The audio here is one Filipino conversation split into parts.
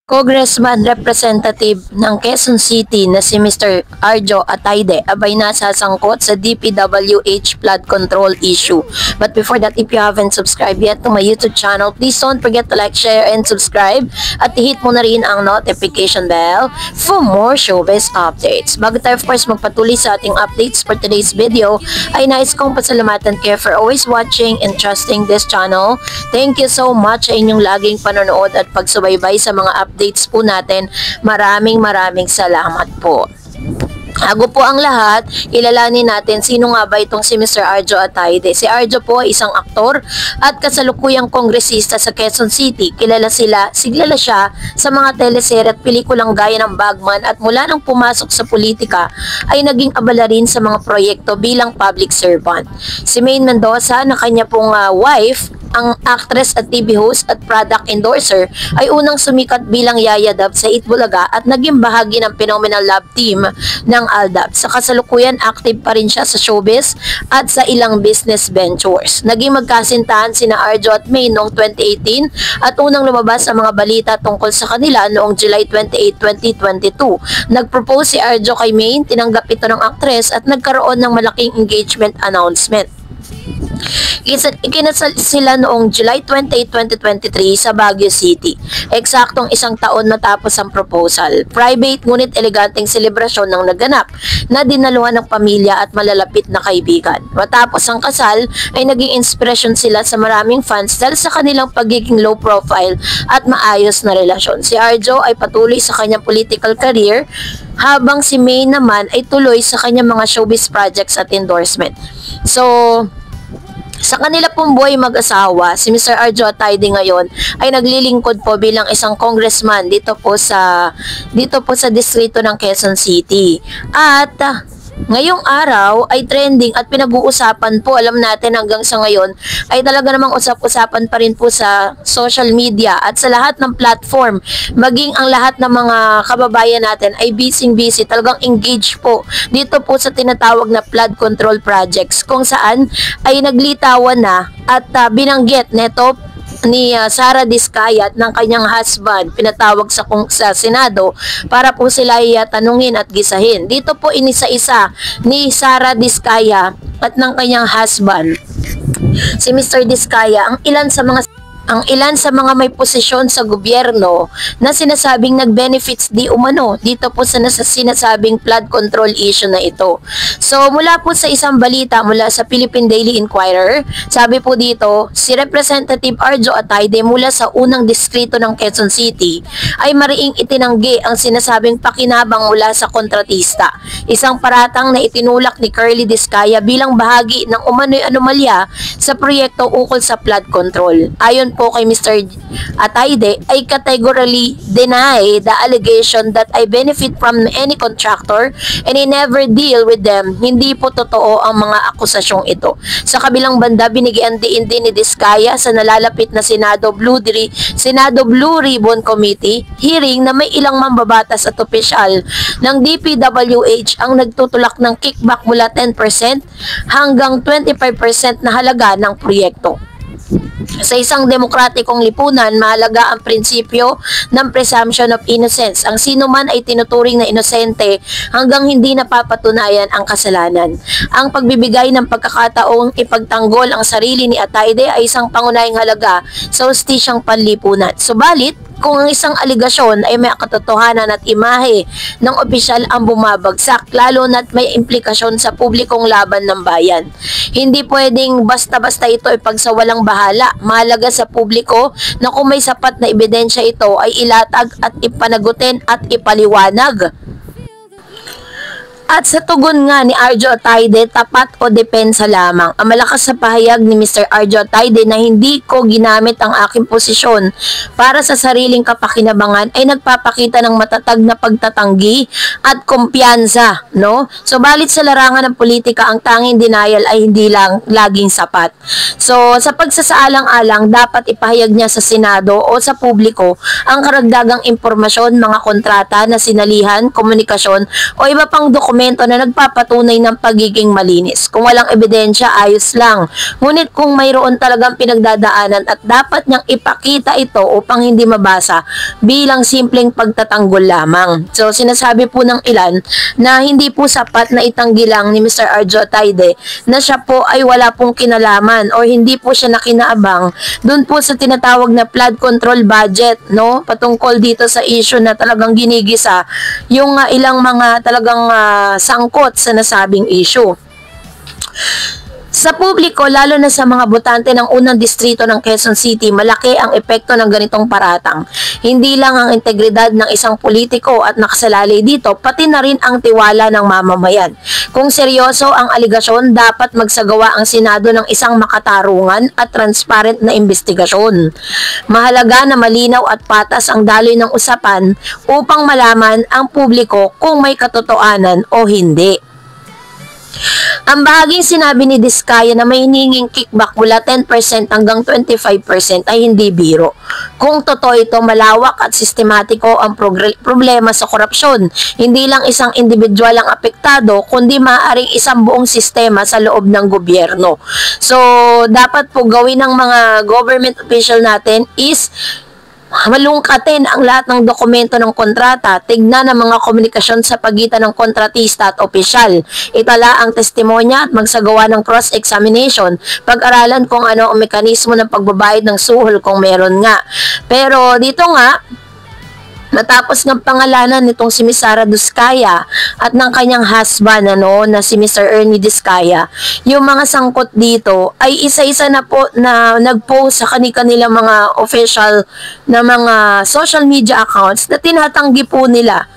Congressman Representative ng Quezon City na si Mr. Arjo Atayde abay nasasangkot sa DPWH flood control issue. But before that, if you haven't subscribed yet to my YouTube channel, please don't forget to like, share, and subscribe at hit mo na rin ang notification bell for more showbiz updates. Bago tayo of course magpatuloy sa ating updates for today's video, ay nais kong pasalamatan kayo for always watching and trusting this channel. Thank you so much sa inyong laging panonood at pagsubaybay sa mga updates po natin. Maraming salamat po. Bago po ang lahat, kilalanin natin sino nga ba itong si Mr. Arjo Atayde. Si Arjo po ay isang aktor at kasalukuyang kongresista sa Quezon City. Kilala siya sa mga teleserye at pelikulang gaya ng Bagman at mula nang pumasok sa politika ay naging abala rin sa mga proyekto bilang public servant. Si Maine Mendoza na kanya pong wife, ang actress at TV host at product endorser, ay unang sumikat bilang Yaya Dab sa Itbulaga at naging bahagi ng phenomenal love team ng Aldab. Sa kasalukuyan, active pa rin siya sa showbiz at sa ilang business ventures. Naging magkasintahan sina Arjo at May noong 2018 at unang lumabas ang mga balita tungkol sa kanila noong July 28, 2022. Nag-propose si Arjo kay May, tinanggap ito ng actress at nagkaroon ng malaking engagement announcement. Ikinasal sila noong July 28, 2023 sa Baguio City. Eksaktong isang taon matapos ang proposal. Private ngunit eleganteng selebrasyon ng naganap na dinaluhan ng pamilya at malalapit na kaibigan. Matapos ang kasal ay naging inspirasyon sila sa maraming fans dahil sa kanilang pagiging low profile at maayos na relasyon. Si Arjo ay patuloy sa kanyang political career habang si May naman ay tuloy sa kanyang mga showbiz projects at endorsement. So, sa kanila pong buhay mag-asawa, si Mr. Arjo Atayde ngayon ay naglilingkod po bilang isang congressman dito po sa distrito ng Quezon City. At ngayong araw ay trending at pinag-uusapan po, alam natin hanggang sa ngayon ay talaga namang usap-usapan pa rin po sa social media at sa lahat ng platform, maging ang lahat ng mga kababayan natin ay busy, talagang engaged po dito po sa tinatawag na flood control projects, kung saan ay naglitawan na at binanggit neto ni Sara Diskaya ng kanyang husband, pinatawag sa Senado para po sila ay tanungin at gisahin. Dito po inisa-isa ni Sara Diskaya at ng kanyang husband, si Mr. Diskaya, ang ilan sa mga may posisyon sa gobyerno na sinasabing nag-benefits di umano dito po sa sinasabing flood control issue na ito. So mula po sa isang balita mula sa Philippine Daily Inquirer, sabi po dito, si Representative Arjo Atayde mula sa unang distrito ng Quezon City ay mariing itinanggi ang sinasabing pakinabang mula sa kontratista. Isang paratang na itinulak ni Curly Diskaya bilang bahagi ng umano'y anomalya sa proyekto ukol sa flood control. Ayon po kay Mr. Atayde ay categorically deny the allegation that I benefit from any contractor and I never deal with them. Hindi po totoo ang mga akusasyong ito. Sa kabilang banda, binigyan din ni Diskaya sa nalalapit na Senado Blue Ribbon Committee hearing na may ilang mambabatas at opisyal ng DPWH ang nagtutulak ng kickback mula 10% hanggang 25% na halaga ng proyekto. Sa isang demokratikong lipunan, mahalaga ang prinsipyo ng presumption of innocence. Ang sino man ay tinuturing na inosente hanggang hindi napapatunayan ang kasalanan. Ang pagbibigay ng pagkakataong ipagtanggol ang sarili ni Atayde ay isang pangunahing halaga sa hustisyang panlipunan. Subalit, kung ang isang aligasyon ay may katotohanan at imahe ng opisyal ang bumabagsak, lalo na't may implikasyon sa publikong laban ng bayan. Hindi pwedeng basta-basta ito ipagsawalang bahala. Mahalaga sa publiko na kung may sapat na ebidensya ito ay ilatag at ipanagutin at ipaliwanag. At sa tugon nga ni Arjo Atayde, tapat o depensa lamang. Ang malakas sa pahayag ni Mr. Arjo Atayde na hindi ko ginamit ang aking posisyon para sa sariling kapakinabangan ay nagpapakita ng matatag na pagtatanggi at kumpiyansa, no? So balit sa larangan ng politika, ang tanging denial ay hindi lang laging sapat. So sa pagsasaalang-alang, dapat ipahayag niya sa Senado o sa publiko ang karagdagang impormasyon, mga kontrata na sinalihan, komunikasyon o iba pang dokumento dokumento na nagpapatunay ng pagiging malinis. Kung walang ebidensya, ayos lang. Ngunit kung mayroon talagang pinagdadaanan at dapat niyang ipakita ito upang hindi mabasa bilang simpleng pagtatanggol lamang. So sinasabi po ng ilan na hindi po sapat na itanggi lang ni Mr. Arjo Atayde na siya po ay wala pong kinalaman o hindi po siya nakinaabang dun po sa tinatawag na flood control budget, no? Patungkol dito sa issue na talagang ginigisa yung ilang mga talagang sangkot sa nasabing issue. Sa publiko, lalo na sa mga botante ng unang distrito ng Quezon City, malaki ang epekto ng ganitong paratang. Hindi lang ang integridad ng isang politiko at nakasalalay dito, pati na rin ang tiwala ng mamamayan. Kung seryoso ang aligasyon, dapat magsagawa ang Senado ng isang makatarungan at transparent na investigasyon. Mahalaga na malinaw at patas ang daloy ng usapan upang malaman ang publiko kung may katotohanan o hindi. Ang bahaging sinabi ni Diskaya na may hininging kickback mula 10% hanggang 25% ay hindi biro. Kung totoo ito, malawak at sistematiko ang problema sa korupsyon. Hindi lang isang individual ang apektado, kundi maaaring isang buong sistema sa loob ng gobyerno. So, dapat po gawin ng mga government official natin is malungkatin ang lahat ng dokumento ng kontrata, tignan ang mga komunikasyon sa pagitan ng kontratista at opisyal, itala ang testimonya at magsagawa ng cross-examination, pag-aralan kung ano ang mekanismo ng pagbabayad ng suhol kung meron nga. Pero dito nga, matapos ng pangalanan nitong si Miss Sara Diskaya at ng kanyang husband na si Mr. Ernie Diskaya, yung mga sangkot dito ay isa-isa na po na nag-post sa kanilang mga official na mga social media accounts na tinatanggi po nila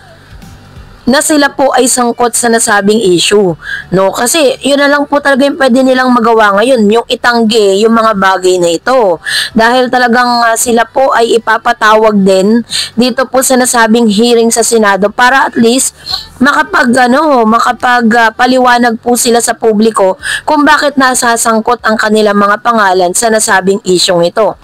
na sila po ay sangkot sa nasabing issue. No? Kasi yun na lang po talaga yung pwede nilang magawa ngayon, yung itanggi yung mga bagay na ito. Dahil talagang sila po ay ipapatawag din dito po sa nasabing hearing sa Senado para at least makapagpaliwanag po sila sa publiko kung bakit nasasangkot ang kanilang mga pangalan sa nasabing issue ito.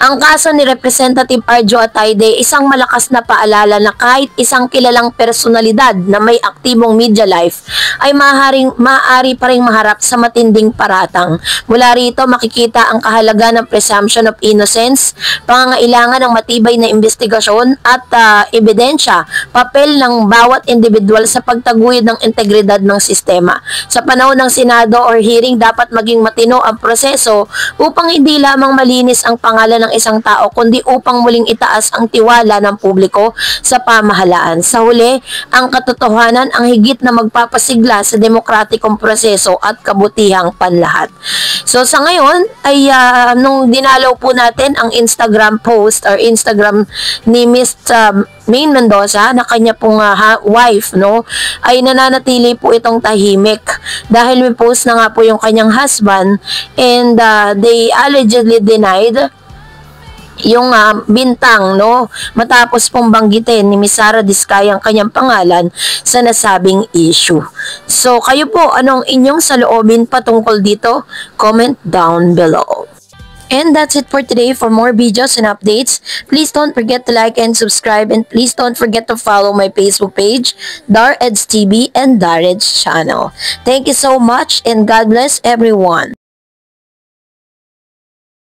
Ang kaso ni Representative Arjo Atayde, isang malakas na paalala na kahit isang kilalang personalidad na may aktibong media life ay maaari pa rin maharap sa matinding paratang. Mula rito makikita ang kahalaga ng presumption of innocence, pangangailangan ng matibay na investigasyon at ebidensya, papel ng bawat individual sa pagtaguyod ng integridad ng sistema. Sa panahon ng Senado or hearing, dapat maging matino ang proseso upang hindi lamang malinis ang pangalan ng isang tao kundi upang muling itaas ang tiwala ng publiko sa pamahalaan. Sa huli, ang katotohanan ang higit na magpapasigla sa demokratikong proseso at kabutihang panlahat. So sa ngayon ay nung dinalaw po natin ang Instagram post or Instagram ni Miss Maine Mendoza na kanya pong wife, ay nananatili po itong tahimik dahil may post na nga po yung kanyang husband and they allegedly denied yung bintang, matapos pong banggitin ni Miss Sara Diskaya ang kanyang pangalan sa nasabing issue. So kayo po, anong inyong saloobin patungkol dito? Comment down below. And that's it for today. For more videos and updates, please don't forget to like and subscribe, and please don't forget to follow my Facebook page, DarEdsTV and DarEds channel. Thank you so much and God bless everyone.